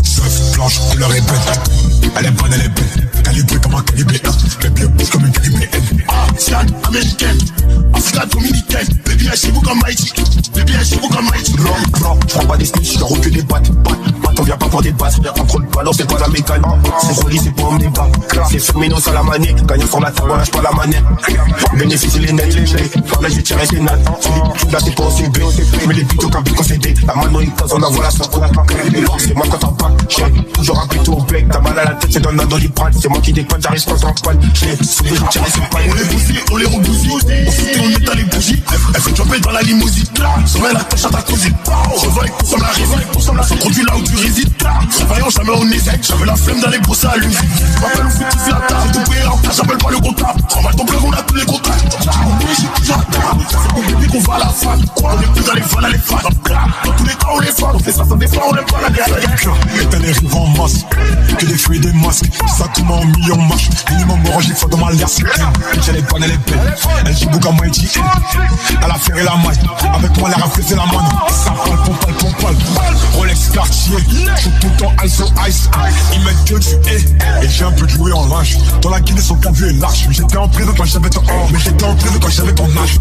Seuf blanche, on le répète. Elle est bonne, elle est belle. Calibrée comme un calibré 1. Baby, bouge comme une calibrée N. Asian, américaine, Africaine, dominicaine. Baby, elle chez vous comme Haïti. Baby, elle chez vous comme Haïti. Blanc, je prends pas des snitch, je recule des battes. On vient pas pour des basses, contrôle pas, non c'est pas la mécanique. C'est relié, c'est pas emmener bas. C'est Firmino à la manette, gagnant sur la table, lâche pas la manette. Bénéficie les nets, par là j'ai tiré ses nattes. Là c'est pas aussi B, mais les buts au cap concédé. La mano il casse, on envoie la sanko. C'est moi quand t'en parles, j'ai toujours un plutôt au bec. T'as mal à la tête, c'est dans le doliprane. C'est moi qui déconne, j'arrive quand t'en panne. J'ai tiré ses pailles. On les bousille, on les rebousille. On fout et on éteint les bougies. Elle fait jumper dans la limousine. Sur elle attache à ta cousine. Revois et consomme la résine. S'introduit là où tu résides. Travaillant jamais on hésite. J'avais la flemme d'aller bosser à l'usine. M'appelle au foot, tu fais la table. J'ai tout payé en place, j'appelle pas le comptable. Travaille ton pleur, on a tous les contacts. J'ai toujours la table. C'est pour bébé qu'on va à la fac. On est plus dans les vannes à les fans. Dans tous les cas on les fan. On fait ça sans défense, on aime pas la guerre. Et t'as les rives en masse. Que des fruits et des masques. Ça comment en million marche. Minimum orange, il faut dans ma liasse. Elle est bonne, elle est belle. Elle joue beaucoup à moi, elle a ferré la maille. Avec moi, elle a rafraîchi la mano. Ça pompale. Rolex Cartier. Je suis tout le temps ice on ice. Ils mettent que du et j'ai un peu de loué en linge. Dans la Guinée, son cas vu est large. Mais j'étais en prison quand j'avais ton âge.